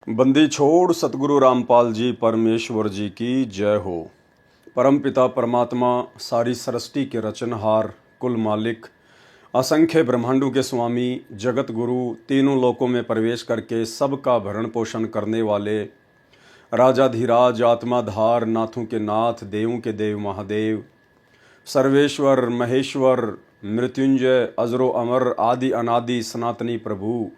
बंदी छोड़ सतगुरु रामपाल जी परमेश्वर जी की जय हो। परमपिता परमात्मा सारी सृष्टि के रचनहार, कुल मालिक, असंख्य ब्रह्मांडों के स्वामी, जगत गुरु, तीनों लोकों में प्रवेश करके सबका भरण पोषण करने वाले राजाधिराज, आत्माधार, नाथों के नाथ, देवों के देव महादेव, सर्वेश्वर महेश्वर, मृत्युंजय, अजरो अमर, आदि अनादि सनातनी प्रभु,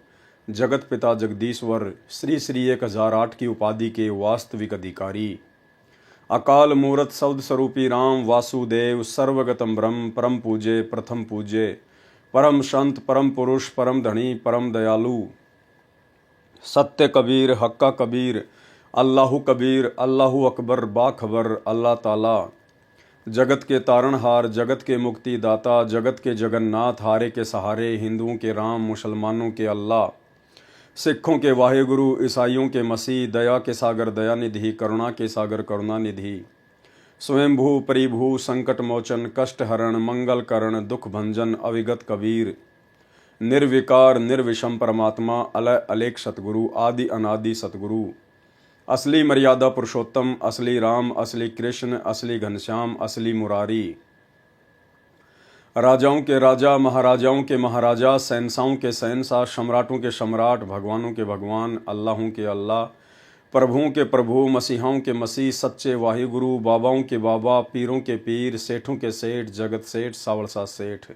जगत पिता जगदीश्वर, श्री श्री 1008 की उपाधि के वास्तविक अधिकारी, अकाल मूर्त शब्द स्वरूपी राम वासुदेव, सर्वगतम ब्रह्म, परम पूज्य, प्रथम पूज्य, परम संत, परम पुरुष, परम धनी, परम दयालु, सत्य कबीर, हक्का कबीर, अल्लाहु कबीर, अल्लाहु अकबर, बाखबर, अल्लाह ताला, जगत के तारणहार, जगत के मुक्ति दाता, जगत के जगन्नाथ, हारे के सहारे, हिंदुओं के राम, मुसलमानों के अल्लाह, सिखों के वाहेगुरु, ईसाइयों के मसीह, दया के सागर दयानिधि, करुणा के सागर करुणानिधि, स्वयंभू परिभू, संकट मोचन, कष्ट हरण, मंगल करण, दुख भंजन, अविगत कबीर, निर्विकार निर्विषम परमात्मा, अलय अलेख सतगुरु, आदि अनादि सतगुरु, असली मर्यादा पुरुषोत्तम, असली राम, असली कृष्ण, असली घनश्याम, असली मुरारी, राजाओं के राजा, महाराजाओं के महाराजा, शहंशाहों के शहंशाह, सम्राटों के सम्राट, भगवानों के भगवान, अल्लाहों के अल्लाह, प्रभुओं के प्रभु, मसीहाओं के मसीह, सच्चे वाहिगुरु, बाबाओं के बाबा, पीरों के पीर, सेठों के सेठ, जगत सेठ, सावलसा सेठ,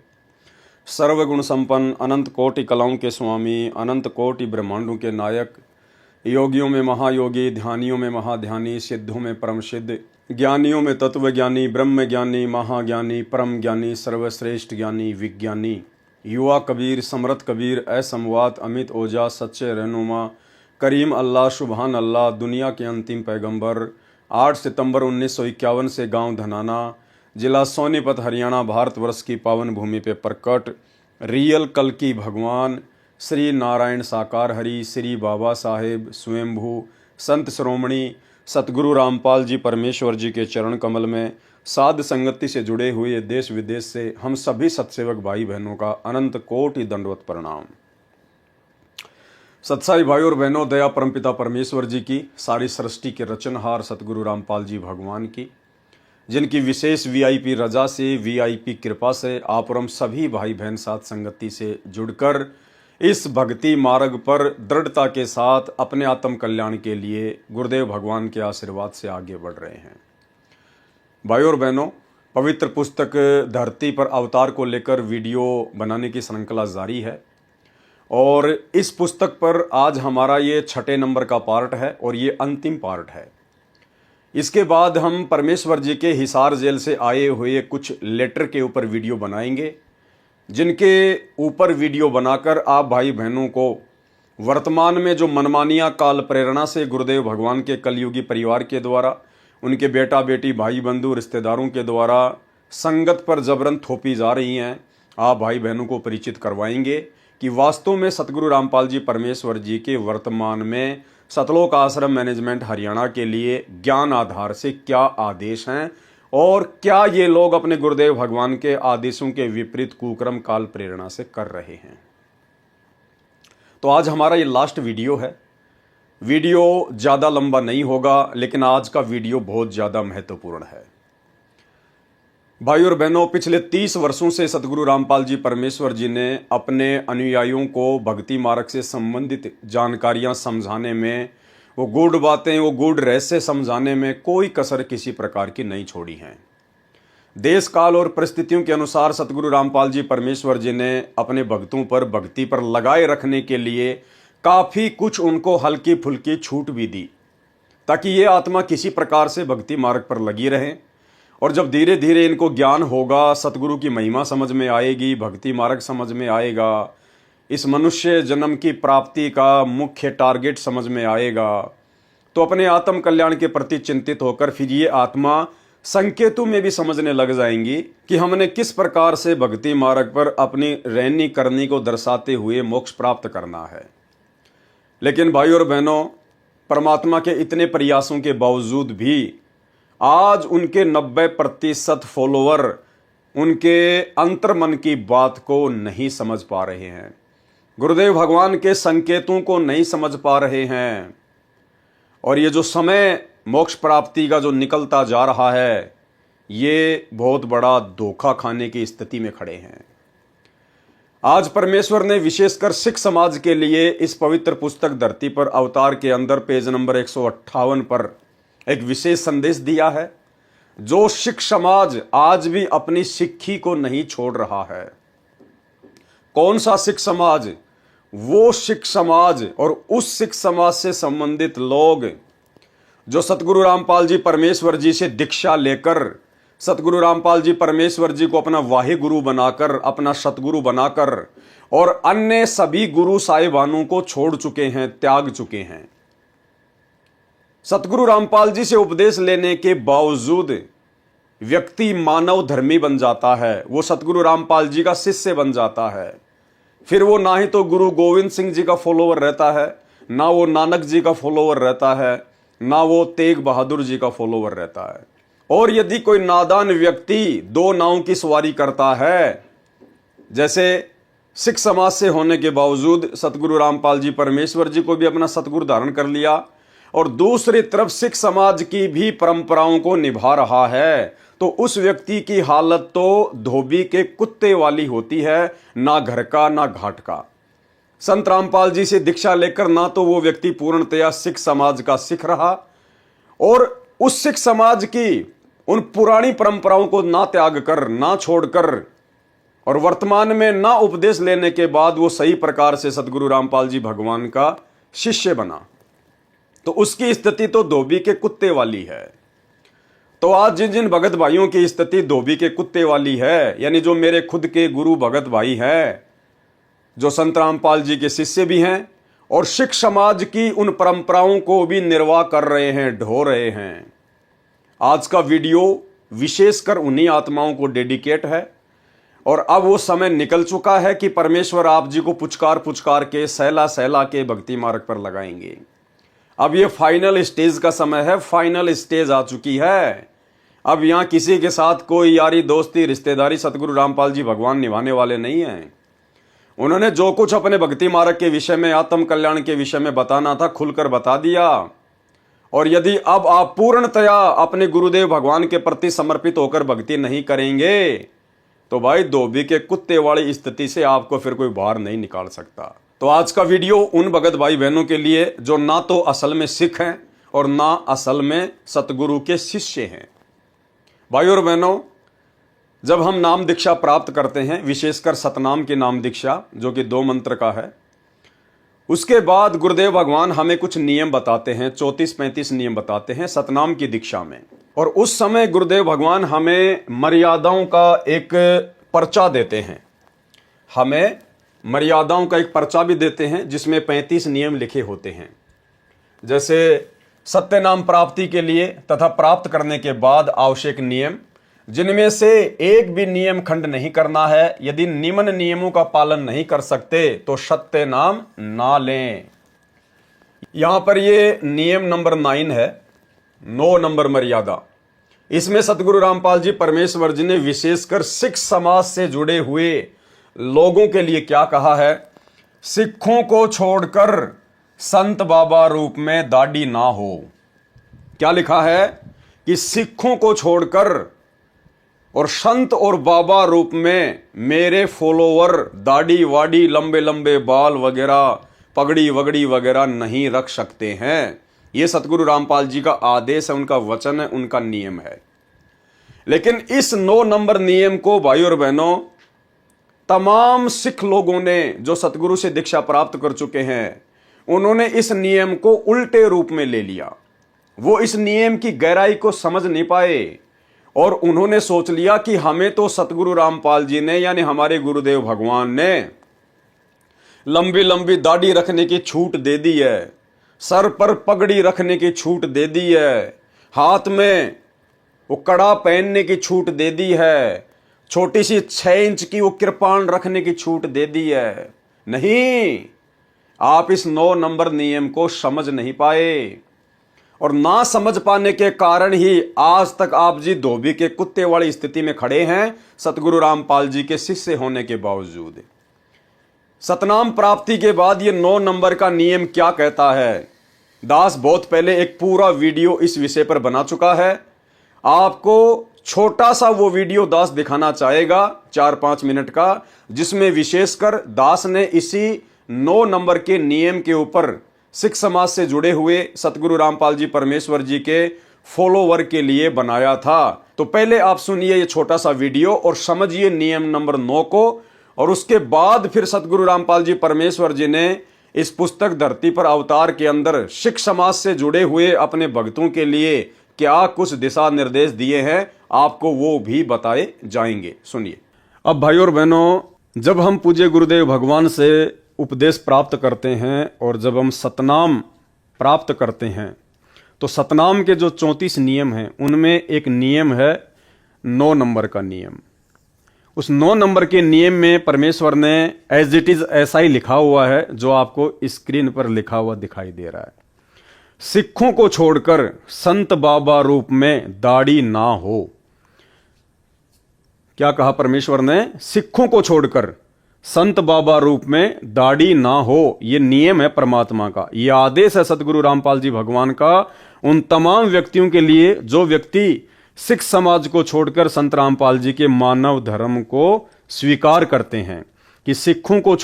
सर्वगुण संपन्न, अनंत कोटि कलाओं के स्वामी, अनंत कोटि ब्रह्मांडों के नायक, योगियों में महायोगी, ध्यानियों में महाध्यानी, सिद्धों में परम सिद्ध, ज्ञानियों में तत्वज्ञानी, ब्रह्म ज्ञानी, महाज्ञानी, परम ज्ञानी, सर्वश्रेष्ठ ज्ञानी, विज्ञानी, युवा कबीर, समरथ कबीर, असमवात, अमित ओजा, सच्चे रहनुमा, करीम अल्लाह, सुबहान अल्लाह, दुनिया के अंतिम पैगंबर, 8 सितंबर 1951 से गांव धनाना, जिला सोनीपत, हरियाणा, भारतवर्ष की पावन भूमि पे प्रकट रियल कल की भगवान श्री नारायण साकार हरि, श्री बाबा साहेब स्वयंभू संत श्रोमणी सतगुरु रामपाल जी परमेश्वर जी के चरण कमल में साध संगति से जुड़े हुए देश विदेश से हम सभी सत्सेवक भाई बहनों का अनंत कोटि दंडवत प्रणाम। सत्साई भाई और बहनों, दया परमपिता परमेश्वर जी की, सारी सृष्टि के रचनहार सतगुरु रामपाल जी भगवान की, जिनकी विशेष वीआईपी रजा से, वीआईपी कृपा से आप और हम सभी भाई बहन साथ संगति से जुड़कर इस भक्ति मार्ग पर दृढ़ता के साथ अपने आत्म कल्याण के लिए गुरुदेव भगवान के आशीर्वाद से आगे बढ़ रहे हैं। भाई और बहनों, पवित्र पुस्तक धरती पर अवतार को लेकर वीडियो बनाने की श्रृंखला जारी है और इस पुस्तक पर आज हमारा ये 6 नंबर का पार्ट है और ये अंतिम पार्ट है। इसके बाद हम परमेश्वर जी के हिसार जेल से आए हुए कुछ लेटर के ऊपर वीडियो बनाएंगे, जिनके ऊपर वीडियो बनाकर आप भाई बहनों को वर्तमान में जो मनमानियां काल प्रेरणा से गुरुदेव भगवान के कलयुगी परिवार के द्वारा, उनके बेटा बेटी, भाई बंधु, रिश्तेदारों के द्वारा संगत पर जबरन थोपी जा रही हैं, आप भाई बहनों को परिचित करवाएंगे कि वास्तव में सतगुरु रामपाल जी परमेश्वर जी के वर्तमान में सतलोक आश्रम मैनेजमेंट हरियाणा के लिए ज्ञान आधार से क्या आदेश हैं और क्या ये लोग अपने गुरुदेव भगवान के आदेशों के विपरीत कुक्रम काल प्रेरणा से कर रहे हैं। तो आज हमारा ये लास्ट वीडियो है। वीडियो ज़्यादा लंबा नहीं होगा, लेकिन आज का वीडियो बहुत ज़्यादा महत्वपूर्ण है। भाई और बहनों, पिछले 30 वर्षों से सतगुरु रामपाल जी परमेश्वर जी ने अपने अनुयायियों को भक्ति मार्ग से संबंधित जानकारियां समझाने में, वो गूढ़ बातें, वो गूढ़ रहस्य समझाने में कोई कसर किसी प्रकार की नहीं छोड़ी है। देश काल और परिस्थितियों के अनुसार सतगुरु रामपाल जी परमेश्वर जी ने अपने भक्तों पर भक्ति पर लगाए रखने के लिए काफ़ी कुछ उनको हल्की फुल्की छूट भी दी, ताकि ये आत्मा किसी प्रकार से भक्ति मार्ग पर लगी रहे। और जब धीरे धीरे इनको ज्ञान होगा, सतगुरु की महिमा समझ में आएगी, भक्ति मार्ग समझ में आएगा, इस मनुष्य जन्म की प्राप्ति का मुख्य टारगेट समझ में आएगा, तो अपने आत्म कल्याण के प्रति चिंतित होकर फिर ये आत्मा संकेतों में भी समझने लग जाएंगी कि हमने किस प्रकार से भक्ति मार्ग पर अपनी रहनी करनी को दर्शाते हुए मोक्ष प्राप्त करना है। लेकिन भाई और बहनों, परमात्मा के इतने प्रयासों के बावजूद भी आज उनके 90% फॉलोवर उनके अंतर्मन की बात को नहीं समझ पा रहे हैं, गुरुदेव भगवान के संकेतों को नहीं समझ पा रहे हैं। और ये जो समय मोक्ष प्राप्ति का जो निकलता जा रहा है, ये बहुत बड़ा धोखा खाने की स्थिति में खड़े हैं। आज परमेश्वर ने विशेषकर सिख समाज के लिए इस पवित्र पुस्तक धरती पर अवतार के अंदर पेज नंबर 158 पर एक विशेष संदेश दिया है। जो सिख समाज आज भी अपनी सिक्खी को नहीं छोड़ रहा है। कौन सा सिख समाज? वो सिख समाज और उस सिख समाज से संबंधित लोग जो सतगुरु रामपाल जी परमेश्वर जी से दीक्षा लेकर सतगुरु रामपाल जी परमेश्वर जी को अपना वाहे गुरु बनाकर, अपना सतगुरु बनाकर और अन्य सभी गुरु साहिबानों को छोड़ चुके हैं, त्याग चुके हैं। सतगुरु रामपाल जी से उपदेश लेने के बावजूद व्यक्ति मानव धर्मी बन जाता है, वो सतगुरु रामपाल जी का शिष्य बन जाता है। फिर वो ना ही तो गुरु गोविंद सिंह जी का फॉलोवर रहता है, ना वो नानक जी का फॉलोवर रहता है, ना वो तेग बहादुर जी का फॉलोवर रहता है। और यदि कोई नादान व्यक्ति दो नावों की सवारी करता है, जैसे सिख समाज से होने के बावजूद सतगुरु रामपाल जी परमेश्वर जी को भी अपना सतगुरु धारण कर लिया और दूसरी तरफ सिख समाज की भी परंपराओं को निभा रहा है, तो उस व्यक्ति की हालत तो धोबी के कुत्ते वाली होती है, ना घर का ना घाट का। संत रामपाल जी से दीक्षा लेकर ना तो वो व्यक्ति पूर्णतया सिख समाज का सिख रहा और उस सिख समाज की उन पुरानी परंपराओं को ना त्याग कर, ना छोड़कर और वर्तमान में ना उपदेश लेने के बाद वो सही प्रकार से सतगुरु रामपाल जी भगवान का शिष्य बना, तो उसकी स्थिति तो धोबी के कुत्ते वाली है। तो आज जिन जिन भगत भाइयों की स्थिति धोबी के कुत्ते वाली है, यानी जो मेरे खुद के गुरु भगत भाई हैं, जो संत रामपाल जी के शिष्य भी हैं और सिख समाज की उन परंपराओं को भी निर्वाह कर रहे हैं, ढो रहे हैं, आज का वीडियो विशेषकर उन्हीं आत्माओं को डेडिकेट है। और अब वो समय निकल चुका है कि परमेश्वर आप जी को पुचकार पुचकार के, सहला सहला के भक्ति मार्ग पर लगाएंगे। अब ये फाइनल स्टेज का समय है, फाइनल स्टेज आ चुकी है। अब यहां किसी के साथ कोई यारी दोस्ती रिश्तेदारी सतगुरु रामपाल जी भगवान निभाने वाले नहीं हैं। उन्होंने जो कुछ अपने भक्ति मार्ग के विषय में, आत्म कल्याण के विषय में बताना था, खुलकर बता दिया। और यदि अब आप पूर्णतया अपने गुरुदेव भगवान के प्रति समर्पित होकर भक्ति नहीं करेंगे, तो भाई धोबी के कुत्ते वाली स्थिति से आपको फिर कोई बाहर नहीं निकाल सकता। तो आज का वीडियो उन भगत भाई बहनों के लिए जो ना तो असल में सिख हैं और ना असल में सतगुरु के शिष्य हैं। भाई और बहनों, जब हम नाम दीक्षा प्राप्त करते हैं, विशेषकर सतनाम की नाम दीक्षा जो कि 2 मंत्र का है, उसके बाद गुरुदेव भगवान हमें कुछ नियम बताते हैं, 34-35 नियम बताते हैं सतनाम की दीक्षा में। और उस समय गुरुदेव भगवान हमें मर्यादाओं का एक पर्चा देते हैं, हमें मर्यादाओं का एक पर्चा भी देते हैं जिसमें 35 नियम लिखे होते हैं। जैसे सत्य नाम प्राप्ति के लिए तथा प्राप्त करने के बाद आवश्यक नियम, जिनमें से एक भी नियम खंड नहीं करना है। यदि निम्न नियमों का पालन नहीं कर सकते तो सत्य नाम ना लें। यहां पर ये नियम नंबर 9 है, 9 नंबर मर्यादा। इसमें सतगुरु रामपाल जी परमेश्वर जी ने विशेषकर सिख समाज से जुड़े हुए लोगों के लिए क्या कहा है? सिखों को छोड़कर संत बाबा रूप में दाढ़ी ना हो। क्या लिखा है कि सिखों को छोड़कर और संत और बाबा रूप में मेरे फॉलोवर दाढ़ी वाड़ी, लंबे लंबे बाल वगैरह, पगड़ी वगड़ी वगैरह नहीं रख सकते हैं। यह सतगुरु रामपाल जी का आदेश है, उनका वचन है, उनका नियम है। लेकिन इस 9 नंबर नियम को भाई और बहनों, तमाम सिख लोगों ने जो सतगुरु से दीक्षा प्राप्त कर चुके हैं, उन्होंने इस नियम को उल्टे रूप में ले लिया। वो इस नियम की गहराई को समझ नहीं पाए और उन्होंने सोच लिया कि हमें तो सतगुरु रामपाल जी ने, यानी हमारे गुरुदेव भगवान ने, लंबी लंबी दाढ़ी रखने की छूट दे दी है, सर पर पगड़ी रखने की छूट दे दी है, हाथ में वो कड़ा पहनने की छूट दे दी है, छोटी सी 6 इंच की वो कृपाण रखने की छूट दे दी है। नहीं, आप इस 9 नंबर नियम को समझ नहीं पाए और ना समझ पाने के कारण ही आज तक आप जी धोबी के कुत्ते वाली स्थिति में खड़े हैं, सतगुरु रामपाल जी के शिष्य होने के बावजूद। सतनाम प्राप्ति के बाद ये 9 नंबर का नियम क्या कहता है? दास बहुत पहले एक पूरा वीडियो इस विषय पर बना चुका है। आपको छोटा सा वो वीडियो दास दिखाना चाहेगा 4-5 मिनट का, जिसमें विशेषकर दास ने इसी 9 नंबर के नियम के ऊपर सिख समाज से जुड़े हुए सतगुरु रामपाल जी परमेश्वर जी के फॉलोवर के लिए बनाया था। तो पहले आप सुनिए ये छोटा सा वीडियो और समझिए नियम नंबर 9 को, और उसके बाद फिर सतगुरु रामपाल जी परमेश्वर जी ने इस पुस्तक धरती पर अवतार के अंदर सिख समाज से जुड़े हुए अपने भक्तों के लिए क्या कुछ दिशा निर्देश दिए हैं, आपको वो भी बताए जाएंगे। सुनिए। अब भाई और बहनों, जब हम पूज्य गुरुदेव भगवान से उपदेश प्राप्त करते हैं और जब हम सतनाम प्राप्त करते हैं, तो सतनाम के जो 34 नियम हैं उनमें एक नियम है 9 नंबर का नियम। उस 9 नंबर के नियम में परमेश्वर ने एज इट इज ऐसा ही लिखा हुआ है जो आपको स्क्रीन पर लिखा हुआ दिखाई दे रहा है। सिखों को छोड़कर संत बाबा रूप में दाढ़ी ना हो। क्या कहा परमेश्वर ने? सिखों को छोड़कर संत बाबा रूप में दाढ़ी ना हो। यह नियम है परमात्मा का, यह आदेश है सतगुरु रामपाल जी भगवान का उन तमाम व्यक्तियों के लिए जो व्यक्ति सिख समाज को छोड़कर संत रामपाल जी के मानव धर्म को स्वीकार करते हैं। कि सिखों को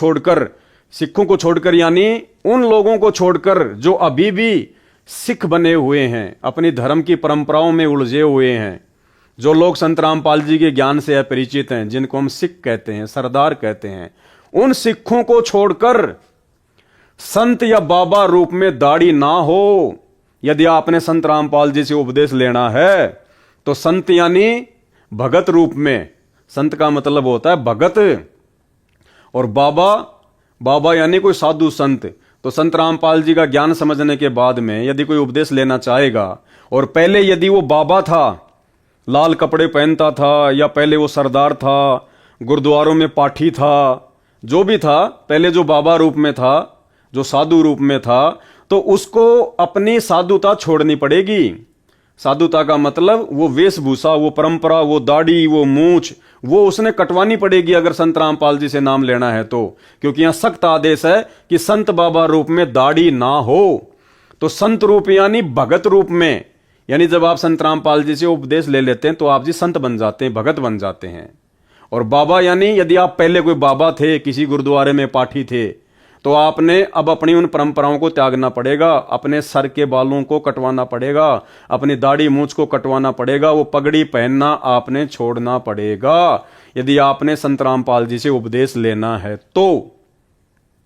छोड़कर यानी उन लोगों को छोड़कर जो अभी भी सिख बने हुए हैं, अपनी धर्म की परंपराओं में उलझे हुए हैं, जो लोग संत रामपाल जी के ज्ञान से अपरिचित हैं, जिनको हम सिख कहते हैं, सरदार कहते हैं, उन सिखों को छोड़कर संत या बाबा रूप में दाढ़ी ना हो। यदि आपने संत रामपाल जी से उपदेश लेना है तो संत यानी भगत रूप में, संत का मतलब होता है भगत, और बाबा यानी कोई साधु संत। तो संत रामपाल जी का ज्ञान समझने के बाद में यदि कोई उपदेश लेना चाहेगा और पहले यदि वो बाबा था, लाल कपड़े पहनता था, या पहले वो सरदार था, गुरुद्वारों में पाठी था, जो भी था, पहले जो बाबा रूप में था, जो साधु रूप में था, तो उसको अपनी साधुता छोड़नी पड़ेगी। साधुता का मतलब वो वेशभूषा, वो परंपरा, वो दाढ़ी, वो मूछ, वो उसने कटवानी पड़ेगी अगर संत रामपाल जी से नाम लेना है तो। क्योंकि यहां सख्त आदेश है कि संत बाबा रूप में दाढ़ी ना हो। तो संत रूप यानी भगत रूप में, यानी जब आप संत रामपाल जी से उपदेश ले लेते हैं तो आप जी संत बन जाते हैं, भगत बन जाते हैं। और बाबा यानी यदि आप पहले कोई बाबा थे, किसी गुरुद्वारे में पाठी थे, तो आपने अब अपनी उन परंपराओं को त्यागना पड़ेगा, अपने सर के बालों को कटवाना पड़ेगा, अपनी दाढ़ी मूछ को कटवाना पड़ेगा, वो पगड़ी पहनना आपने छोड़ना पड़ेगा यदि आपने संत रामपाल जी से उपदेश लेना है तो।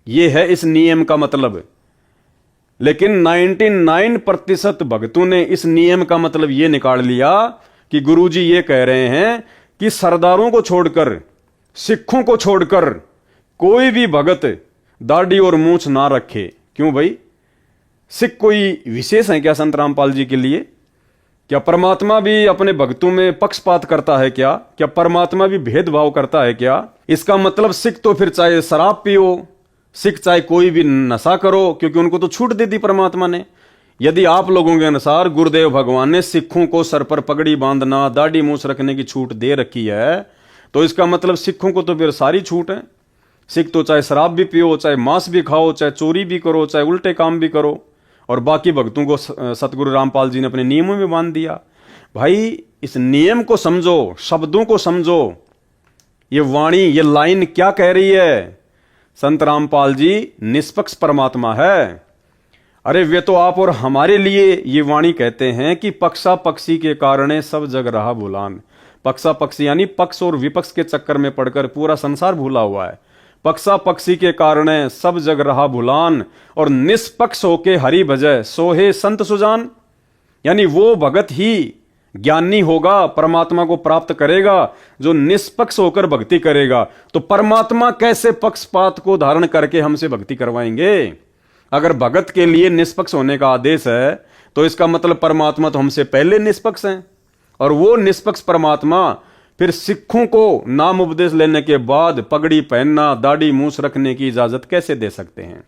ये है इस नियम का मतलब। लेकिन 99% भक्तों ने इस नियम का मतलब ये निकाल लिया कि गुरुजी ये कह रहे हैं कि सरदारों को छोड़कर, सिखों को छोड़कर कोई भी भगत दाढ़ी और मूछ ना रखे। क्यों भाई? सिख कोई विशेष है क्या संत रामपाल जी के लिए? क्या परमात्मा भी अपने भक्तों में पक्षपात करता है क्या? क्या परमात्मा भी भेदभाव करता है क्या? इसका मतलब सिख तो फिर चाहे शराब पियो, सिख चाहे कोई भी नशा करो, क्योंकि उनको तो छूट दे दी परमात्मा ने। यदि आप लोगों के अनुसार गुरुदेव भगवान ने सिखों को सर पर पगड़ी बांधना, दाढ़ी मूछ रखने की छूट दे रखी है, तो इसका मतलब सिखों को तो फिर सारी छूट है। सिख तो चाहे शराब भी पियो, चाहे मांस भी खाओ, चाहे चोरी भी करो, चाहे उल्टे काम भी करो, और बाकी भक्तों को सतगुरु रामपाल जी ने अपने नियमों में बांध दिया। भाई इस नियम को समझो, शब्दों को समझो, ये वाणी, ये लाइन क्या कह रही है? संत रामपाल जी निष्पक्ष परमात्मा है। अरे वे तो आप और हमारे लिए ये वाणी कहते हैं कि पक्षा पक्षी के कारण सब जग रहा भूलान। पक्षा पक्षी यानी पक्ष और विपक्ष के चक्कर में पड़कर पूरा संसार भूला हुआ है। पक्षा पक्षी के कारण सब जग रहा भूलान, और निष्पक्ष होके हरि भजय सोहे संत सुजान। यानी वो भगत ही ज्ञानी होगा, परमात्मा को प्राप्त करेगा जो निष्पक्ष होकर भक्ति करेगा। तो परमात्मा कैसे पक्षपात को धारण करके हमसे भक्ति करवाएंगे? अगर भगत के लिए निष्पक्ष होने का आदेश है तो इसका मतलब परमात्मा तो हमसे पहले निष्पक्ष हैं, और वो निष्पक्ष परमात्मा फिर सिखों को नाम उपदेश लेने के बाद पगड़ी पहनना, दाढ़ी मूछ रखने की इजाजत कैसे दे सकते हैं?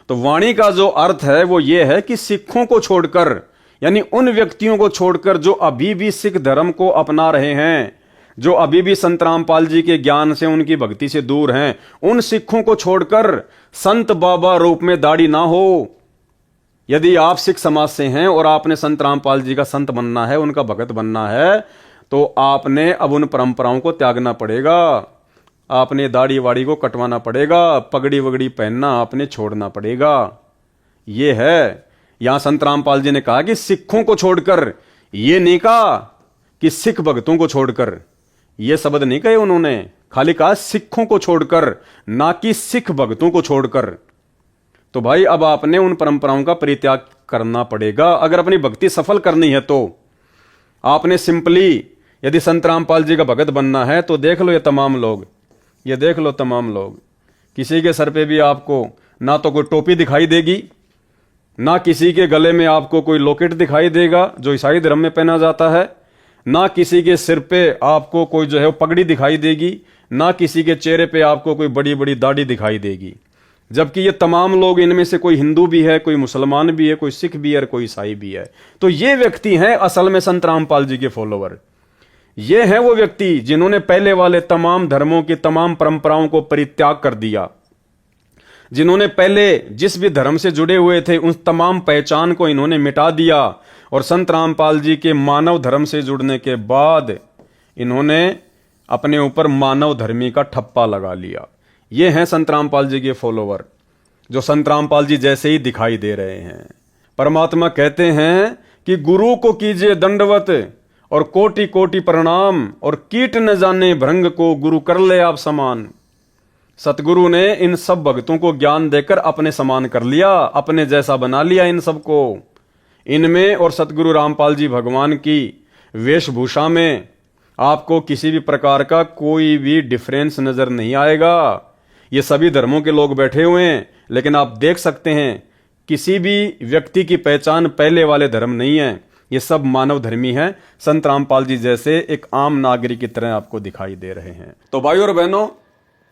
तो वाणी का जो अर्थ है वो ये है कि सिखों को छोड़कर, यानी उन व्यक्तियों को छोड़कर जो अभी भी सिख धर्म को अपना रहे हैं, जो अभी भी संत रामपाल जी के ज्ञान से, उनकी भक्ति से दूर हैं, उन सिखों को छोड़कर संत बाबा रूप में दाढ़ी ना हो। यदि आप सिख समाज से हैं और आपने संत रामपाल जी का संत बनना है, उनका भगत बनना है, तो आपने अब उन परंपराओं को त्यागना पड़ेगा। आपने दाढ़ी वाड़ी को कटवाना पड़ेगा, पगड़ी वगड़ी पहनना आपने छोड़ना पड़ेगा। ये है, यहां संत रामपाल जी ने कहा कि सिखों को छोड़कर, ये नहीं कहा कि सिख भक्तों को छोड़कर, ये शब्द नहीं कहे उन्होंने, खाली कहा सिखों को छोड़कर, ना कि सिख भक्तों को छोड़कर। तो भाई अब आपने उन परंपराओं का परित्याग करना पड़ेगा अगर अपनी भक्ति सफल करनी है। तो आपने सिंपली, यदि संत रामपाल जी का भगत बनना है तो देख लो ये तमाम लोग, ये देख लो तमाम लोग, किसी के सर पे भी आपको ना तो कोई टोपी दिखाई देगी, ना किसी के गले में आपको कोई लॉकेट दिखाई देगा जो ईसाई धर्म में पहना जाता है, ना किसी के सिर पे आपको कोई जो है वो पगड़ी दिखाई देगी, ना किसी के चेहरे पे आपको कोई बड़ी बड़ी दाढ़ी दिखाई देगी। जबकि ये तमाम लोग, इनमें से कोई हिंदू भी है, कोई मुसलमान भी है, कोई सिख भी है और कोई ईसाई भी है। तो ये व्यक्ति हैं असल में संत रामपाल जी के फॉलोवर। ये हैं वो व्यक्ति जिन्होंने पहले वाले तमाम धर्मों की तमाम परंपराओं को परित्याग कर दिया, जिन्होंने पहले जिस भी धर्म से जुड़े हुए थे उन तमाम पहचान को इन्होंने मिटा दिया, और संत रामपाल जी के मानव धर्म से जुड़ने के बाद इन्होंने अपने ऊपर मानव धर्मी का ठप्पा लगा लिया। ये हैं संत रामपाल जी के फॉलोवर, जो संत रामपाल जी जैसे ही दिखाई दे रहे हैं। परमात्मा कहते हैं कि गुरु को कीजिए दंडवत और कोटि कोटि प्रणाम, और कीट न जाने भृंग को गुरु कर ले आप समान। सतगुरु ने इन सब भक्तों को ज्ञान देकर अपने समान कर लिया, अपने जैसा बना लिया इन सबको। इनमें और सतगुरु रामपाल जी भगवान की वेशभूषा में आपको किसी भी प्रकार का कोई भी डिफरेंस नजर नहीं आएगा। ये सभी धर्मों के लोग बैठे हुए हैं, लेकिन आप देख सकते हैं किसी भी व्यक्ति की पहचान पहले वाले धर्म नहीं है, ये सब मानव धर्मी हैं। संत रामपाल जी जैसे एक आम नागरिक की तरह आपको दिखाई दे रहे हैं। तो भाई और बहनों,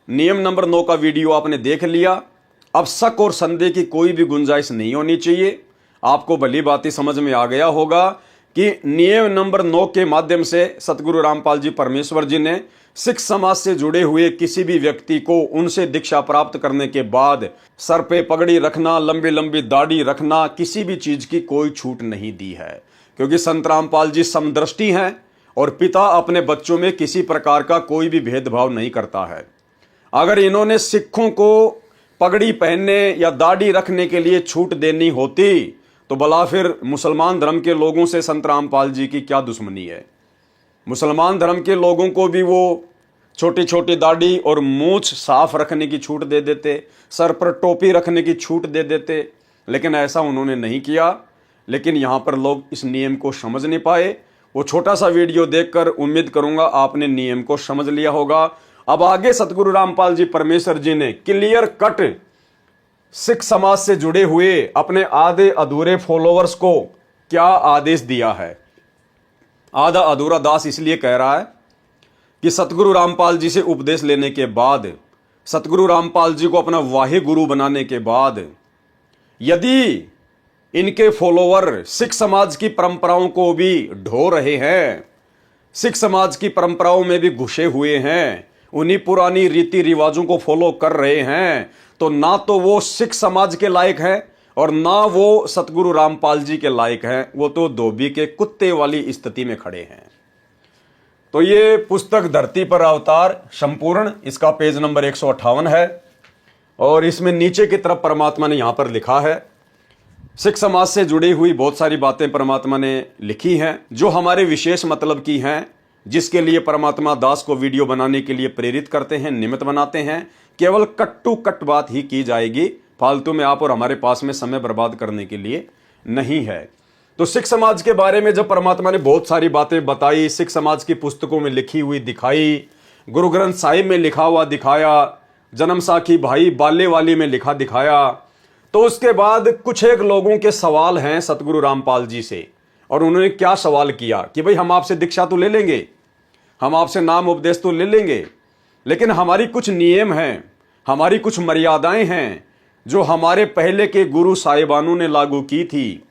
नियम नंबर 9 का वीडियो आपने देख लिया। अब शक और संदेह की कोई भी गुंजाइश नहीं होनी चाहिए। आपको भली बात ही समझ में आ गया होगा कि नियम नंबर 9 के माध्यम से सतगुरु रामपाल जी परमेश्वर जी ने सिख समाज से जुड़े हुए किसी भी व्यक्ति को उनसे दीक्षा प्राप्त करने के बाद सर पे पगड़ी रखना, लंबी लंबी दाढ़ी रखना, किसी भी चीज की कोई छूट नहीं दी है, क्योंकि संत रामपाल जी समदृष्टि हैं और पिता अपने बच्चों में किसी प्रकार का कोई भी भेदभाव नहीं करता है। अगर इन्होंने सिखों को पगड़ी पहनने या दाढ़ी रखने के लिए छूट देनी होती तो भला फिर मुसलमान धर्म के लोगों से संत रामपाल जी की क्या दुश्मनी है। मुसलमान धर्म के लोगों को भी वो छोटी छोटी दाढ़ी और मूछ साफ रखने की छूट दे देते, सर पर टोपी रखने की छूट दे देते, लेकिन ऐसा उन्होंने नहीं किया। लेकिन यहाँ पर लोग इस नियम को समझ नहीं पाए। वो छोटा सा वीडियो देखकर उम्मीद करूंगा आपने नियम को समझ लिया होगा। अब आगे सतगुरु रामपाल जी परमेश्वर जी ने क्लियर कट सिख समाज से जुड़े हुए अपने आधे अधूरे फॉलोअर्स को क्या आदेश दिया है। आधा अधूरा दास इसलिए कह रहा है कि सतगुरु रामपाल जी से उपदेश लेने के बाद, सतगुरु रामपाल जी को अपना वाहे गुरु बनाने के बाद, यदि इनके फॉलोअर सिख समाज की परंपराओं को भी ढो रहे हैं, सिख समाज की परंपराओं में भी घुसे हुए हैं, उन्हीं पुरानी रीति रिवाजों को फॉलो कर रहे हैं, तो ना तो वो सिख समाज के लायक हैं और ना वो सतगुरु रामपाल जी के लायक हैं। वो तो धोबी के कुत्ते वाली स्थिति में खड़े हैं। तो ये पुस्तक धरती पर अवतार संपूर्ण, इसका पेज नंबर 158 है और इसमें नीचे की तरफ परमात्मा ने यहां पर लिखा है, सिख समाज से जुड़ी हुई बहुत सारी बातें परमात्मा ने लिखी हैं जो हमारे विशेष मतलब की हैं, जिसके लिए परमात्मा दास को वीडियो बनाने के लिए प्रेरित करते हैं, निमित्त बनाते हैं। केवल कट टू कट बात ही की जाएगी, फालतू में आप और हमारे पास में समय बर्बाद करने के लिए नहीं है। तो सिख समाज के बारे में जब परमात्मा ने बहुत सारी बातें बताई, सिख समाज की पुस्तकों में लिखी हुई दिखाई, गुरु ग्रंथ साहिब में लिखा हुआ दिखाया, जन्म साखी भाई बाले वाली में लिखा दिखाया, तो उसके बाद कुछ एक लोगों के सवाल हैं सतगुरु रामपाल जी से। और उन्होंने क्या सवाल किया कि भाई हम आपसे दीक्षा तो ले लेंगे, हम आपसे नाम उपदेश तो ले लेंगे, लेकिन हमारी कुछ नियम हैं, हमारी कुछ मर्यादाएं हैं जो हमारे पहले के गुरु साहिबानों ने लागू की थी।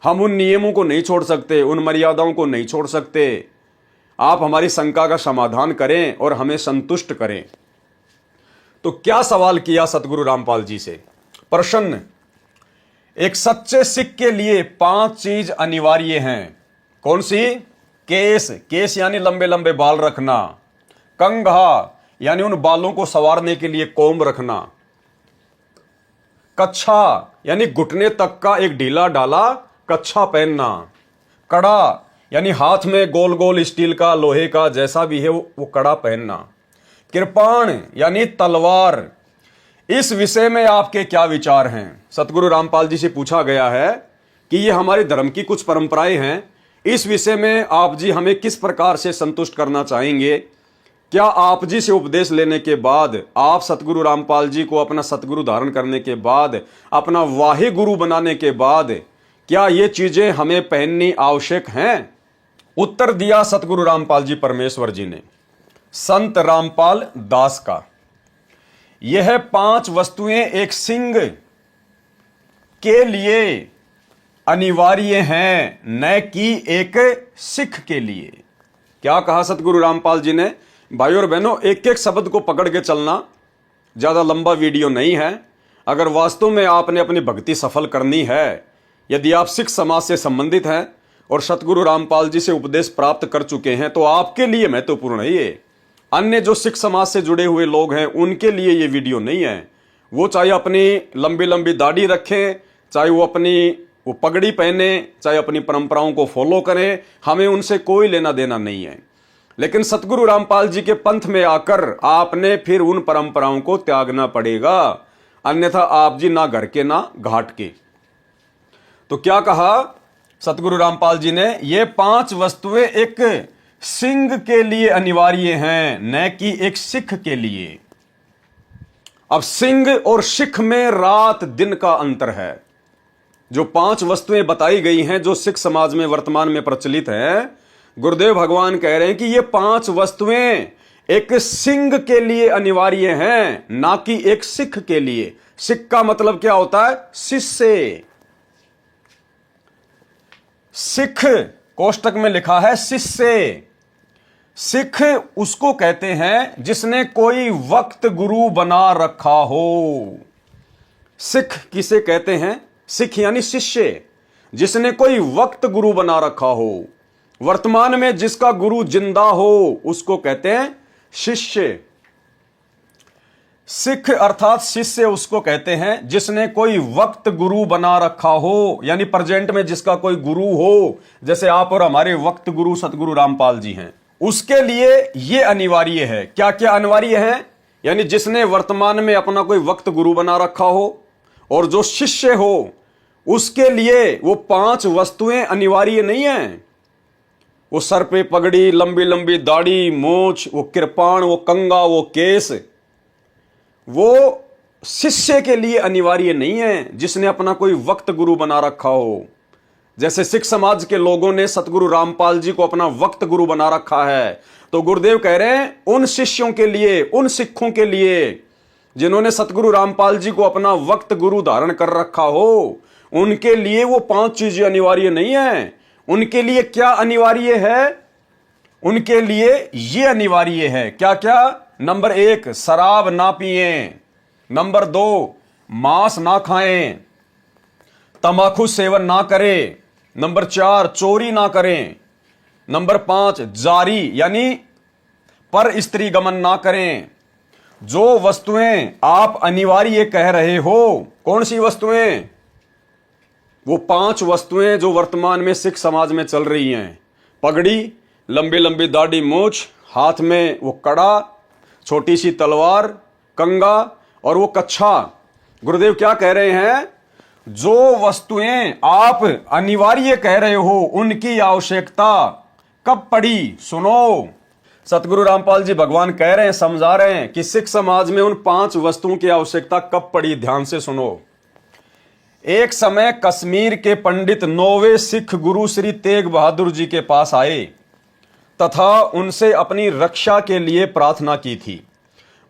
हम उन नियमों को नहीं छोड़ सकते, उन मर्यादाओं को नहीं छोड़ सकते। आप हमारी शंका का समाधान करें और हमें संतुष्ट करें। तो क्या सवाल किया सतगुरु रामपाल जी से? प्रश्न एक सच्चे सिख के लिए 5 चीज अनिवार्य हैं। कौन सी? केस, केस यानी लंबे लंबे बाल रखना। कंघा यानी उन बालों को संवारने के लिए कोम्ब रखना। कच्छा यानी घुटने तक का एक ढीला ढाला कच्छा पहनना। कड़ा यानी हाथ में गोल गोल स्टील का, लोहे का, जैसा भी है वो कड़ा पहनना। कृपाण यानी तलवार। इस विषय में आपके क्या विचार हैं? सतगुरु रामपाल जी से पूछा गया है कि ये हमारे धर्म की कुछ परंपराएं हैं, इस विषय में आप जी हमें किस प्रकार से संतुष्ट करना चाहेंगे? क्या आप जी से उपदेश लेने के बाद, आप सतगुरु रामपाल जी को अपना सतगुरु धारण करने के बाद, अपना वाहे गुरु बनाने के बाद, क्या ये चीजें हमें पहननी आवश्यक हैं? उत्तर दिया सतगुरु रामपाल जी परमेश्वर जी ने संत रामपाल दास का, यह 5 वस्तुएं एक सिंह के लिए अनिवार्य हैं, न कि एक सिख के लिए। क्या कहा सतगुरु रामपाल जी ने? भाइयों और बहनों, एक एक शब्द को पकड़ के चलना, ज्यादा लंबा वीडियो नहीं है। अगर वास्तव में आपने अपनी भक्ति सफल करनी है, यदि आप सिख समाज से संबंधित हैं और सतगुरु रामपाल जी से उपदेश प्राप्त कर चुके हैं, तो आपके लिए महत्वपूर्ण है ये। अन्य जो सिख समाज से जुड़े हुए लोग हैं, उनके लिए ये वीडियो नहीं है। वो चाहे अपनी लंबी लंबी दाढ़ी रखें, चाहे वो वो पगड़ी पहने, चाहे अपनी परंपराओं को फॉलो करें, हमें उनसे कोई लेना देना नहीं है। लेकिन सतगुरु रामपाल जी के पंथ में आकर आपने फिर उन परंपराओं को त्यागना पड़ेगा, अन्यथा आप जी ना घर के ना घाट के। तो क्या कहा सतगुरु रामपाल जी ने? ये 5 वस्तुएं एक सिंह के लिए अनिवार्य हैं, न कि एक सिख के लिए। अब सिंह और सिख में रात दिन का अंतर है। जो 5 वस्तुएं बताई गई हैं, जो सिख समाज में वर्तमान में प्रचलित है, गुरुदेव भगवान कह रहे हैं कि ये 5 वस्तुएं एक सिंह के लिए अनिवार्य हैं, ना कि एक सिख के लिए। सिख का मतलब क्या होता है? शिष्य। सिख कोष्टक में लिखा है शिष्य। सिख उसको कहते हैं जिसने कोई वक्त गुरु बना रखा हो। सिख किसे कहते हैं? सिख यानी शिष्य, जिसने कोई वक्त गुरु बना रखा हो। वर्तमान में जिसका गुरु जिंदा हो उसको कहते हैं शिष्य। सिख अर्थात शिष्य उसको कहते हैं जिसने कोई वक्त गुरु बना रखा हो, यानी प्रेजेंट में जिसका कोई गुरु हो, जैसे आप और हमारे वक्त गुरु सतगुरु रामपाल जी हैं। उसके लिए यह अनिवार्य है। क्या क्या अनिवार्य है? यानी जिसने वर्तमान में अपना कोई वक्त गुरु बना रखा हो, और जो शिष्य हो उसके लिए वो 5 वस्तुएं अनिवार्य नहीं है। वो सर पे पगड़ी, लंबी लंबी दाढ़ी, मूछ, वो कृपाण, वो कंगा, वो केस, वो शिष्य के लिए अनिवार्य नहीं है, जिसने अपना कोई वक्त गुरु बना रखा हो। जैसे सिख समाज के लोगों ने सतगुरु रामपाल जी को अपना वक्त गुरु बना रखा है, तो गुरुदेव कह रहे हैं उन शिष्यों के लिए, उन सिखों के लिए जिन्होंने सतगुरु रामपाल जी को अपना वक्त गुरु धारण कर रखा हो, उनके लिए वो 5 चीजें अनिवार्य नहीं है। उनके लिए क्या अनिवार्य है? उनके लिए ये अनिवार्य है। क्या क्या? नंबर 1, शराब ना पिए। नंबर 2, मांस ना खाएं, तंबाकू सेवन ना करें। नंबर 4, चोरी ना करें। नंबर 5, जारी यानी पर स्त्री गमन ना करें। जो वस्तुएं आप अनिवार्य कह रहे हो, कौन सी वस्तुएं? वो 5 वस्तुएं जो वर्तमान में सिख समाज में चल रही हैं। पगड़ी, लंबी लंबी दाढ़ी मूछ, हाथ में वो कड़ा, छोटी सी तलवार, कंगा और वो कच्छा। गुरुदेव क्या कह रहे हैं? जो वस्तुएं आप अनिवार्य कह रहे हो, उनकी आवश्यकता कब पड़ी? सुनो, सतगुरु रामपाल जी भगवान कह रहे हैं, समझा रहे हैं कि सिख समाज में उन 5 वस्तुओं की आवश्यकता कब पड़ी। ध्यान से सुनो। एक समय कश्मीर के पंडित 9वें सिख गुरु श्री तेग बहादुर जी के पास आए तथा उनसे अपनी रक्षा के लिए प्रार्थना की थी।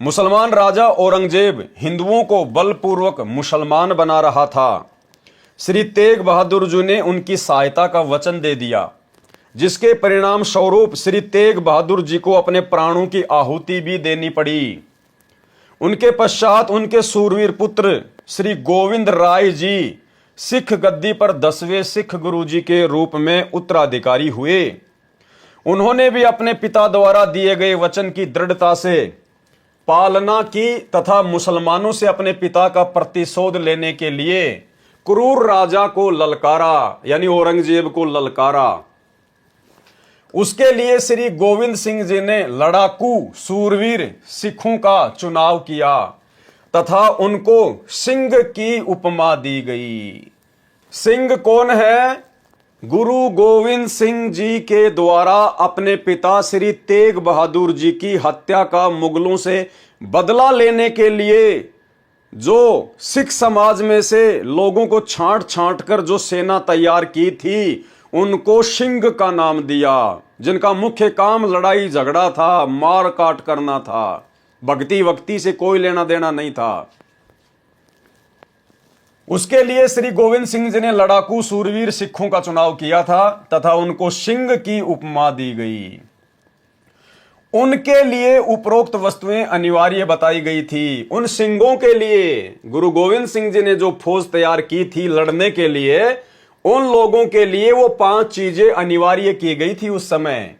मुसलमान राजा औरंगजेब हिंदुओं को बलपूर्वक मुसलमान बना रहा था। श्री तेग बहादुर जी ने उनकी सहायता का वचन दे दिया, जिसके परिणाम स्वरूप श्री तेग बहादुर जी को अपने प्राणों की आहुति भी देनी पड़ी। उनके पश्चात उनके सूरवीर पुत्र श्री गोविंद राय जी सिख गद्दी पर 10वें सिख गुरुजी के रूप में उत्तराधिकारी हुए। उन्होंने भी अपने पिता द्वारा दिए गए वचन की दृढ़ता से पालना की तथा मुसलमानों से अपने पिता का प्रतिशोध लेने के लिए क्रूर राजा को ललकारा, यानी औरंगजेब को ललकारा। उसके लिए श्री गोविंद सिंह जी ने लड़ाकू सूरवीर सिखों का चुनाव किया तथा उनको सिंह की उपमा दी गई। सिंह कौन है? गुरु गोविंद सिंह जी के द्वारा अपने पिता श्री तेग बहादुर जी की हत्या का मुगलों से बदला लेने के लिए जो सिख समाज में से लोगों को छांट छांट कर जो सेना तैयार की थी, उनको सिंह का नाम दिया, जिनका मुख्य काम लड़ाई झगड़ा था, मार काट करना था, भक्ति वक्ति से कोई लेना देना नहीं था। उसके लिए श्री गोविंद सिंह जी ने लड़ाकू सूरवीर सिखों का चुनाव किया था तथा उनको सिंह की उपमा दी गई। उनके लिए उपरोक्त वस्तुएं अनिवार्य बताई गई थी। उन सिंहों के लिए गुरु गोविंद सिंह जी ने जो फौज तैयार की थी लड़ने के लिए, उन लोगों के लिए वो 5 चीजें अनिवार्य की गई थी उस समय,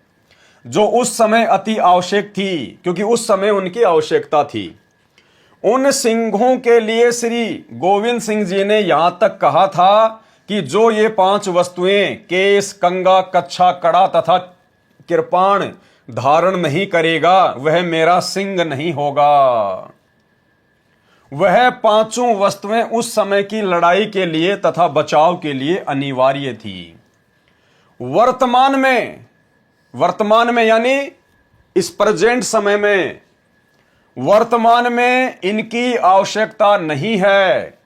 जो उस समय अति आवश्यक थी, क्योंकि उस समय उनकी आवश्यकता थी। उन सिंहों के लिए श्री गोविंद सिंह जी ने यहां तक कहा था कि जो ये 5 वस्तुएं केस, कंगा, कच्छा, कड़ा तथा कृपाण धारण नहीं करेगा, वह मेरा सिंह नहीं होगा। वह 5 वस्तुएं उस समय की लड़ाई के लिए तथा बचाव के लिए अनिवार्य थी। वर्तमान में यानी इस प्रेजेंट समय में, वर्तमान में इनकी आवश्यकता नहीं है।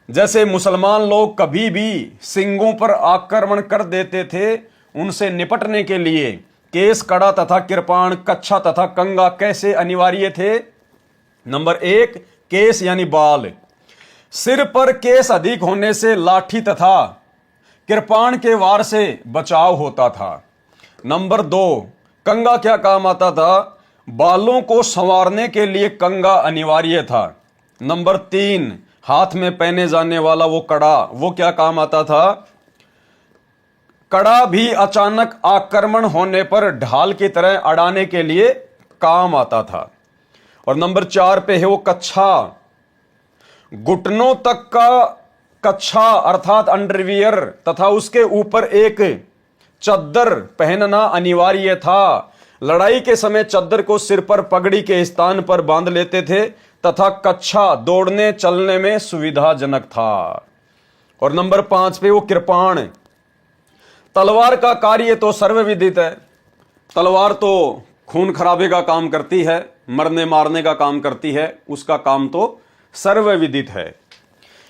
जैसे मुसलमान लोग कभी भी सिंहों पर आक्रमण कर देते थे, उनसे निपटने के लिए केस, कड़ा तथा कृपाण, कच्छा तथा कंगा कैसे अनिवार्य थे? नंबर 1, केस यानी बाल। सिर पर केस अधिक होने से लाठी तथा कृपाण के वार से बचाव होता था। नंबर 2, कंगा क्या काम आता था? बालों को संवारने के लिए कंगा अनिवार्य था। नंबर 3, हाथ में पहने जाने वाला वो कड़ा, वो क्या काम आता था? कड़ा भी अचानक आक्रमण होने पर ढाल की तरह अड़ाने के लिए काम आता था। और नंबर 4 पे है वो कच्छा, घुटनों तक का कच्छा अर्थात अंडरवियर तथा उसके ऊपर एक चद्दर पहनना अनिवार्य था। लड़ाई के समय चद्दर को सिर पर पगड़ी के स्थान पर बांध लेते थे तथा कच्छा दौड़ने चलने में सुविधाजनक था। और नंबर 5 पे वो कृपाण, तलवार का कार्य तो सर्वविदित है। तलवार तो खून खराबे का काम करती है, मरने मारने का काम करती है, उसका काम तो सर्वविदित है।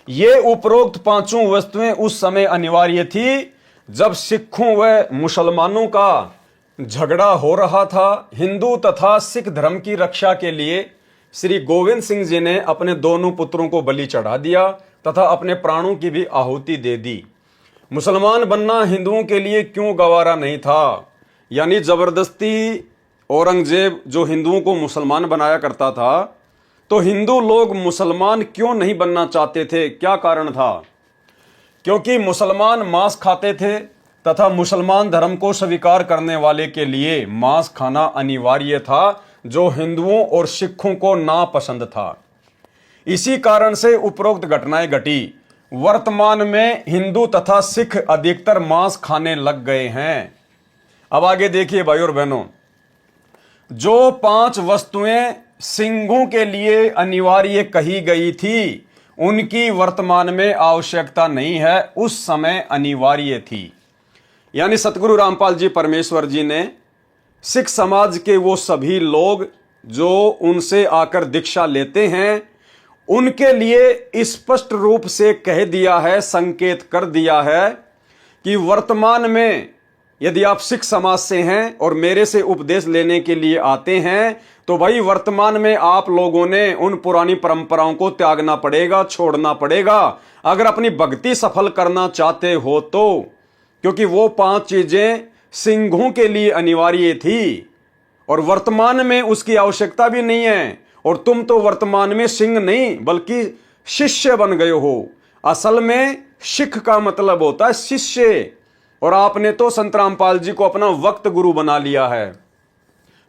ये उपरोक्त 5 वस्तुएं उस समय अनिवार्य थी जब सिखों व मुसलमानों का झगड़ा हो रहा था। हिंदू तथा सिख धर्म की रक्षा के लिए श्री गोविंद सिंह जी ने अपने दोनों पुत्रों को बलि चढ़ा दिया तथा अपने प्राणों की भी आहुति दे दी। मुसलमान बनना हिंदुओं के लिए क्यों गवारा नहीं था? यानी जबरदस्ती औरंगजेब जो हिंदुओं को मुसलमान बनाया करता था, तो हिंदू लोग मुसलमान क्यों नहीं बनना चाहते थे? क्या कारण था? क्योंकि मुसलमान मांस खाते थे तथा मुसलमान धर्म को स्वीकार करने वाले के लिए मांस खाना अनिवार्य था, जो हिंदुओं और सिखों को नापसंद था। इसी कारण से उपरोक्त घटनाएं घटी। वर्तमान में हिंदू तथा सिख अधिकतर मांस खाने लग गए हैं। अब आगे देखिए भाई और बहनों, जो 5 वस्तुएं सिंहों के लिए अनिवार्य कही गई थी, उनकी वर्तमान में आवश्यकता नहीं है, उस समय अनिवार्य थी। यानी सतगुरु रामपाल जी परमेश्वर जी ने सिख समाज के वो सभी लोग जो उनसे आकर दीक्षा लेते हैं, उनके लिए स्पष्ट रूप से कह दिया है, संकेत कर दिया है कि वर्तमान में यदि आप सिख समाज से हैं और मेरे से उपदेश लेने के लिए आते हैं, तो भाई वर्तमान में आप लोगों ने उन पुरानी परंपराओं को त्यागना पड़ेगा, छोड़ना पड़ेगा, अगर अपनी भक्ति सफल करना चाहते हो तो। क्योंकि वो 5 चीजें सिंहों के लिए अनिवार्य थी और वर्तमान में उसकी आवश्यकता भी नहीं है। और तुम तो वर्तमान में सिंह नहीं बल्कि शिष्य बन गए हो। असल में सिख का मतलब होता है शिष्य, और आपने तो संत रामपाल जी को अपना वक्त गुरु बना लिया है,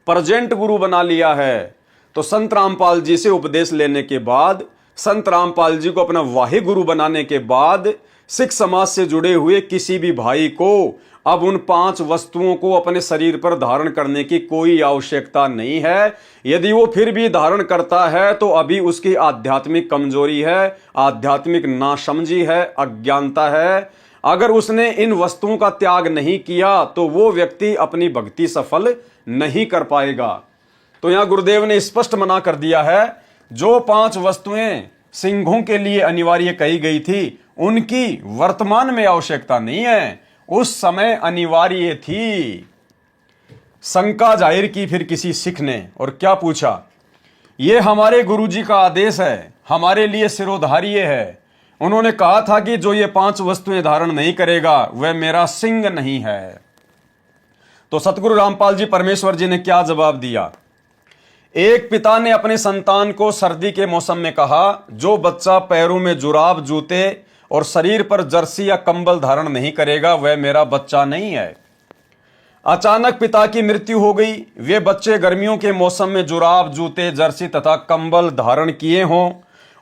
प्रेजेंट गुरु बना लिया है। तो संत रामपाल जी से उपदेश लेने के बाद, संत रामपाल जी को अपना वाहि गुरु बनाने के बाद, सिख समाज से जुड़े हुए किसी भी भाई को अब उन 5 वस्तुओं को अपने शरीर पर धारण करने की कोई आवश्यकता नहीं है। यदि वो फिर भी धारण करता है तो अभी उसकी आध्यात्मिक कमजोरी है, आध्यात्मिक नासमझी है, अज्ञानता है। अगर उसने इन वस्तुओं का त्याग नहीं किया तो वो व्यक्ति अपनी भक्ति सफल नहीं कर पाएगा। तो यहां गुरुदेव ने स्पष्ट मना कर दिया है, जो 5 वस्तुएं सिंहों के लिए अनिवार्य कही गई थी उनकी वर्तमान में आवश्यकता नहीं है, उस समय अनिवार्य थी। शंका जाहिर की फिर किसी सिख ने और क्या पूछा, ये हमारे गुरुजी का आदेश है, हमारे लिए सिरोधार्य है। उन्होंने कहा था कि जो ये 5 वस्तुएं धारण नहीं करेगा वह मेरा सिंह नहीं है। तो सतगुरु रामपाल जी परमेश्वर जी ने क्या जवाब दिया। एक पिता ने अपने संतान को सर्दी के मौसम में कहा, जो बच्चा पैरों में जुराब, जूते और शरीर पर जर्सी या कंबल धारण नहीं करेगा वह मेरा बच्चा नहीं है। अचानक पिता की मृत्यु हो गई। वे बच्चे गर्मियों के मौसम में जुराब, जूते, जर्सी तथा कंबल धारण किए हों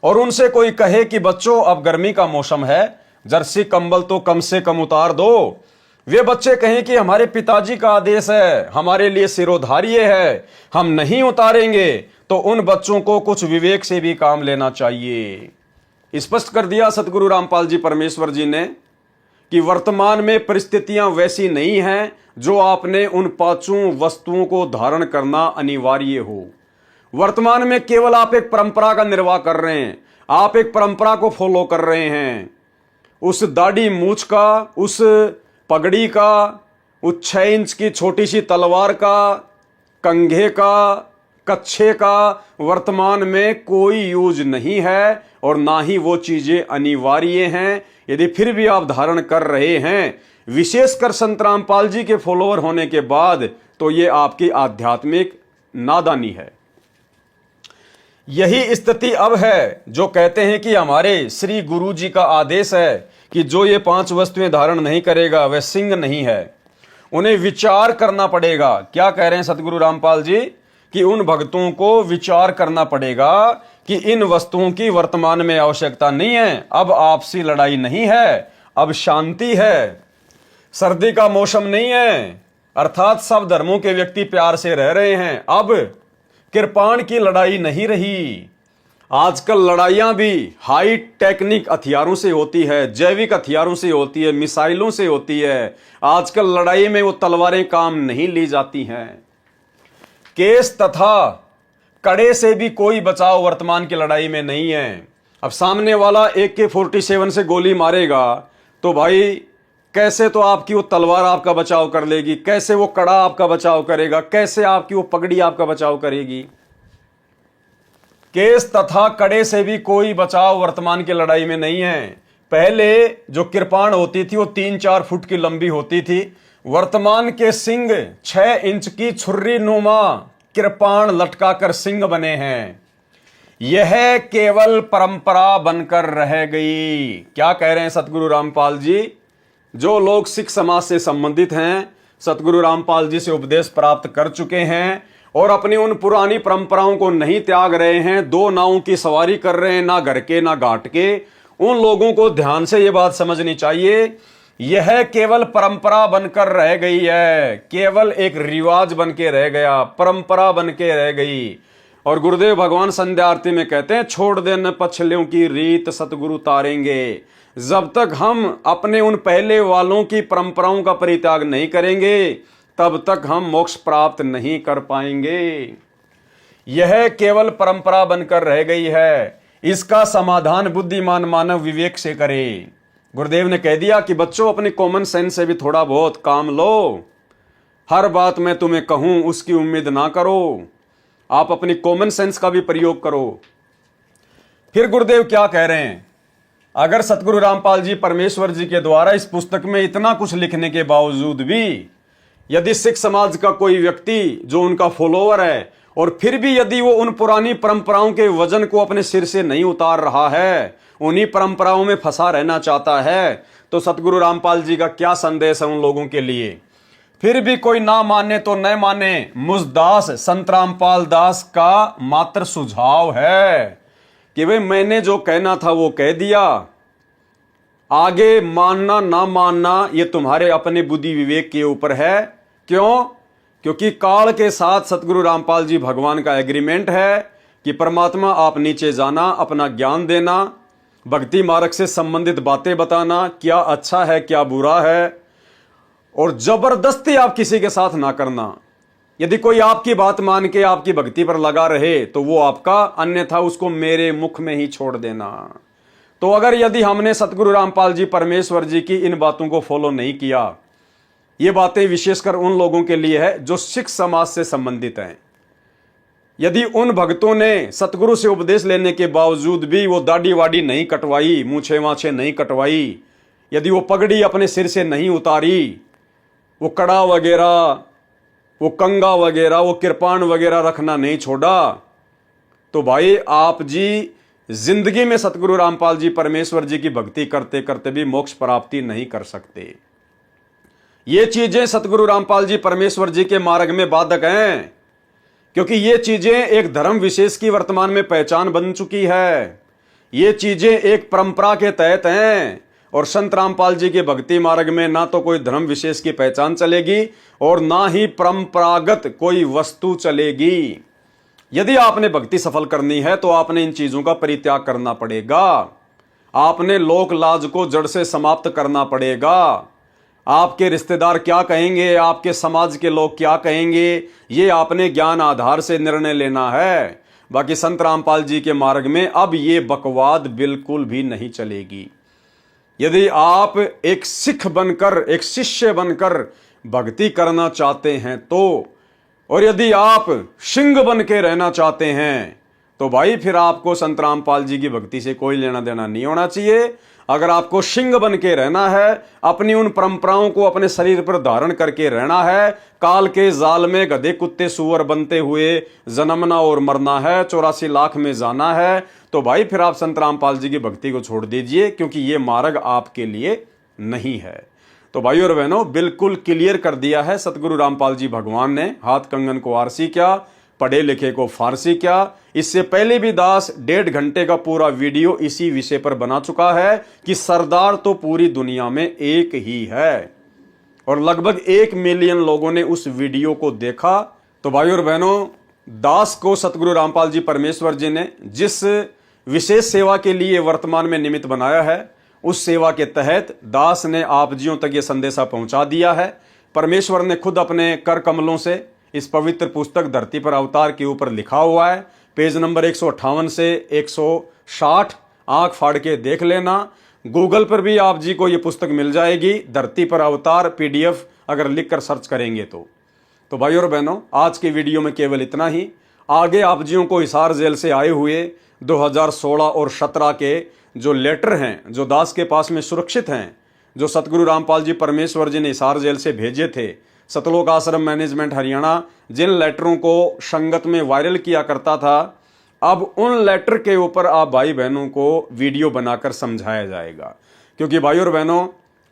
और उनसे कोई कहे कि बच्चों अब गर्मी का मौसम है, जर्सी कंबल तो कम से कम उतार दो। वे बच्चे कहें कि हमारे पिताजी का आदेश है, हमारे लिए सिरोधार्य है, हम नहीं उतारेंगे। तो उन बच्चों को कुछ विवेक से भी काम लेना चाहिए। स्पष्ट कर दिया सतगुरु रामपाल जी परमेश्वर जी ने कि वर्तमान में परिस्थितियां वैसी नहीं हैं जो आपने उन 5 वस्तुओं को धारण करना अनिवार्य हो। वर्तमान में केवल आप एक परंपरा का निर्वाह कर रहे हैं, आप एक परंपरा को फॉलो कर रहे हैं। उस दाढ़ी मूछ का, उस पगड़ी का, उस 6 इंच की छोटी सी तलवार का, कंघे का, कच्छे का वर्तमान में कोई यूज नहीं है और ना ही वो चीजें अनिवार्य हैं। यदि फिर भी आप धारण कर रहे हैं, विशेषकर संत रामपाल जी के फॉलोअर होने के बाद, तो ये आपकी आध्यात्मिक नादानी है। यही स्थिति अब है जो कहते हैं कि हमारे श्री गुरु जी का आदेश है कि जो ये 5 वस्तुएं धारण नहीं करेगा वह सिंह नहीं है। उन्हें विचार करना पड़ेगा। क्या कह रहे हैं सतगुरु रामपाल जी कि उन भक्तों को विचार करना पड़ेगा कि इन वस्तुओं की वर्तमान में आवश्यकता नहीं है। अब आपसी लड़ाई नहीं है, अब शांति है, सर्दी का मौसम नहीं है, अर्थात सब धर्मों के व्यक्ति प्यार से रह रहे हैं। अब कृपाण की लड़ाई नहीं रही। आजकल लड़ाइयां भी हाई टेक्निक हथियारों से होती है, जैविक हथियारों से होती है, मिसाइलों से होती है। आजकल लड़ाई में वो तलवारें काम नहीं ली जाती हैं। केस तथा कड़े से भी कोई बचाव वर्तमान की लड़ाई में नहीं है। अब सामने वाला AK-47 से गोली मारेगा तो भाई कैसे तो आपकी वो तलवार आपका बचाव कर लेगी, कैसे वो कड़ा आपका बचाव करेगा, कैसे आपकी वो पगड़ी आपका बचाव करेगी। केस तथा कड़े से भी कोई बचाव वर्तमान की लड़ाई में नहीं है। पहले जो कृपाण होती थी वो 3-4 फुट की लंबी होती थी। वर्तमान के सिंह 6 इंच की छुर्री नुमा कृपाण लटकाकर सिंह बने हैं। यह केवल परंपरा बनकर रह गई। क्या कह रहे हैं सतगुरु रामपाल जी। जो लोग सिख समाज से संबंधित हैं, सतगुरु रामपाल जी से उपदेश प्राप्त कर चुके हैं और अपनी उन पुरानी परंपराओं को नहीं त्याग रहे हैं, 2 नावों की सवारी कर रहे हैं, ना घर के ना घाट के, उन लोगों को ध्यान से यह बात समझनी चाहिए। यह केवल परंपरा बनकर रह गई है, केवल एक रिवाज बन के रह गया, परंपरा बन के रह गई। और गुरुदेव भगवान संध्या आरती में कहते हैं, छोड़ देना पछलियों की रीत सतगुरु तारेंगे। जब तक हम अपने उन पहले वालों की परंपराओं का परित्याग नहीं करेंगे तब तक हम मोक्ष प्राप्त नहीं कर पाएंगे। यह केवल परंपरा बनकर रह गई है। इसका समाधान बुद्धिमान मानव विवेक से करे। गुरुदेव ने कह दिया कि बच्चों अपने कॉमन सेंस से भी थोड़ा बहुत काम लो। हर बात मैं तुम्हें कहूं उसकी उम्मीद ना करो, आप अपनी कॉमन सेंस का भी प्रयोग करो। फिर गुरुदेव क्या कह रहे हैं, अगर सतगुरु रामपाल जी परमेश्वर जी के द्वारा इस पुस्तक में इतना कुछ लिखने के बावजूद भी यदि सिख समाज का कोई व्यक्ति जो उनका फॉलोअर है और फिर भी यदि वो उन पुरानी परंपराओं के वजन को अपने सिर से नहीं उतार रहा है, उन्हीं परंपराओं में फंसा रहना चाहता है, तो सतगुरु रामपाल जी का क्या संदेश है उन लोगों के लिए। फिर भी कोई ना माने तो न माने, मुझ दास संत रामपाल दास का मात्र सुझाव है कि भाई मैंने जो कहना था वो कह दिया, आगे मानना ना मानना ये तुम्हारे अपने बुद्धि विवेक के ऊपर है। क्यों? क्योंकि काल के साथ सतगुरु रामपाल जी भगवान का एग्रीमेंट है कि परमात्मा आप नीचे जाना, अपना ज्ञान देना, भक्ति मार्ग से संबंधित बातें बताना, क्या अच्छा है क्या बुरा है, और जबरदस्ती आप किसी के साथ ना करना। यदि कोई आपकी बात मान के आपकी भक्ति पर लगा रहे तो वो आपका, अन्यथा उसको मेरे मुख में ही छोड़ देना। तो अगर यदि हमने सतगुरु रामपाल जी परमेश्वर जी की इन बातों को फॉलो नहीं किया, ये बातें विशेषकर उन लोगों के लिए है जो सिख समाज से संबंधित हैं। यदि उन भक्तों ने सतगुरु से उपदेश लेने के बावजूद भी वो दाढ़ी वाड़ी नहीं कटवाई, मूछे वाछे नहीं कटवाई, यदि वो पगड़ी अपने सिर से नहीं उतारी, वो कड़ा वगैरह, वो कंगा वगैरह, वो कृपाण वगैरह रखना नहीं छोड़ा, तो भाई आप जी जिंदगी में सतगुरु रामपाल जी परमेश्वर जी की भक्ति करते करते भी मोक्ष प्राप्ति नहीं कर सकते। ये चीजें सतगुरु रामपाल जी परमेश्वर जी के मार्ग में बाधक हैं, क्योंकि ये चीजें एक धर्म विशेष की वर्तमान में पहचान बन चुकी है। ये चीजें एक परंपरा के तहत हैं, और संत रामपाल जी के भक्ति मार्ग में ना तो कोई धर्म विशेष की पहचान चलेगी और ना ही परंपरागत कोई वस्तु चलेगी। यदि आपने भक्ति सफल करनी है तो आपने इन चीजों का परित्याग करना पड़ेगा। आपने लोक लाज को जड़ से समाप्त करना पड़ेगा। आपके रिश्तेदार क्या कहेंगे, आपके समाज के लोग क्या कहेंगे, ये आपने ज्ञान आधार से निर्णय लेना है। बाकी संत रामपाल जी के मार्ग में अब ये बकवाद बिल्कुल भी नहीं चलेगी। यदि आप एक सिख बनकर, एक शिष्य बनकर भक्ति करना चाहते हैं तो, और यदि आप सिंह बन के रहना चाहते हैं तो भाई फिर आपको संत रामपाल जी की भक्ति से कोई लेना देना नहीं होना चाहिए। अगर आपको सिंह बन के रहना है, अपनी उन परंपराओं को अपने शरीर पर धारण करके रहना है, काल के जाल में गधे कुत्ते सुअर बनते हुए जन्मना और मरना है, 84 लाख में जाना है, तो भाई फिर आप संत रामपाल जी की भक्ति को छोड़ दीजिए, क्योंकि ये मार्ग आपके लिए नहीं है। तो भाई और बहनों, बिल्कुल क्लियर कर दिया है सतगुरु रामपाल जी भगवान ने। हाथ कंगन को आरसी क्या, पढ़े लिखे को फारसी क्या। इससे पहले भी दास 1.5 घंटे का पूरा वीडियो इसी विषय पर बना चुका है कि सरदार तो पूरी दुनिया में एक ही है, और लगभग 1 मिलियन लोगों ने उस वीडियो को देखा। तो भाई और बहनों, दास को सतगुरु रामपाल जी परमेश्वर जी ने जिस विशेष सेवा के लिए वर्तमान में निमित्त बनाया है, उस सेवा के तहत दास ने आप जियों तक ये संदेशा पहुंचा दिया है। परमेश्वर ने खुद अपने कर कमलों से इस पवित्र पुस्तक धरती पर अवतार के ऊपर लिखा हुआ है। पेज नंबर 158 से 160 आंख फाड़ के देख लेना। गूगल पर भी आप जी को ये पुस्तक मिल जाएगी, धरती पर अवतार PDF अगर लिखकर सर्च करेंगे तो भाई और बहनों, आज के वीडियो में केवल इतना ही। आगे आप जियों को हिसार जेल से आए हुए 2016 और 17 के जो लेटर हैं, जो दास के पास में सुरक्षित हैं, जो सतगुरु रामपाल जी परमेश्वर जी ने हिसार जेल से भेजे थे, सतलोक आश्रम मैनेजमेंट हरियाणा जिन लेटरों को संगत में वायरल किया करता था, अब उन लेटर के ऊपर आप भाई बहनों को वीडियो बनाकर समझाया जाएगा। क्योंकि भाई और बहनों,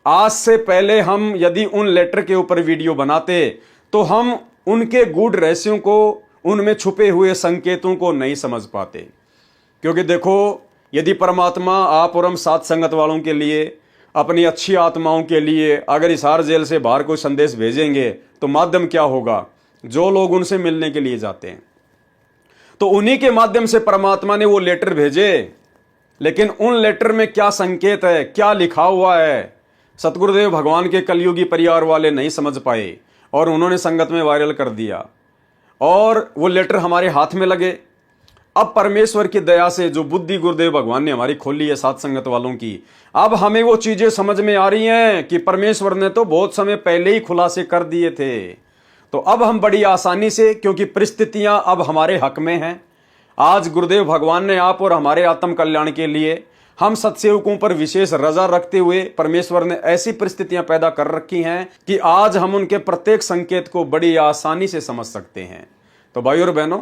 आज से पहले हम यदि उन लेटर के ऊपर वीडियो बनाते तो हम उनके गूढ़ रहस्यों को, उनमें छुपे हुए संकेतों को नहीं समझ पाते। क्योंकि देखो, यदि परमात्मा आप और हम साथ संगत वालों के लिए, अपनी अच्छी आत्माओं के लिए अगर हिसार जेल से बाहर कोई संदेश भेजेंगे तो माध्यम क्या होगा? जो लोग उनसे मिलने के लिए जाते हैं, तो उन्हीं के माध्यम से परमात्मा ने वो लेटर भेजे। लेकिन उन लेटर में क्या संकेत है, क्या लिखा हुआ है, सतगुरुदेव भगवान के कलयुगी परिवार वाले नहीं समझ पाए और उन्होंने संगत में वायरल कर दिया, और वो लेटर हमारे हाथ में लगे। अब परमेश्वर की दया से जो बुद्धि गुरुदेव भगवान ने हमारी खोली है साथ संगत वालों की, अब हमें वो चीजें समझ में आ रही हैं कि परमेश्वर ने तो बहुत समय पहले ही खुलासे कर दिए थे। तो अब हम बड़ी आसानी से, क्योंकि परिस्थितियां अब हमारे हक में हैं, आज गुरुदेव भगवान ने आप और हमारे आत्म कल्याण के लिए हम सत्सेवकों पर विशेष रजा रखते हुए परमेश्वर ने ऐसी परिस्थितियां पैदा कर रखी हैं कि आज हम उनके प्रत्येक संकेत को बड़ी आसानी से समझ सकते हैं। तो भाई और बहनों,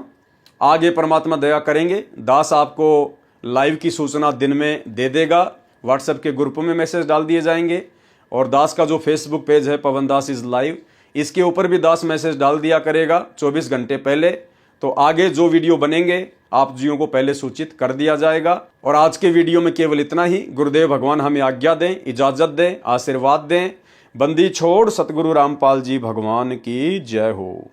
आगे परमात्मा दया करेंगे, दास आपको लाइव की सूचना दिन में दे देगा। व्हाट्सएप के ग्रुप में मैसेज डाल दिए जाएंगे और दास का जो फेसबुक पेज है पवन दास इज लाइव, इसके ऊपर भी दास मैसेज डाल दिया करेगा 24 घंटे पहले। तो आगे जो वीडियो बनेंगे आप जियों को पहले सूचित कर दिया जाएगा। और आज के वीडियो में केवल इतना ही। गुरुदेव भगवान हमें आज्ञा दें, इजाजत दें, आशीर्वाद दें। बंदी छोड़ सतगुरु रामपाल जी भगवान की जय हो।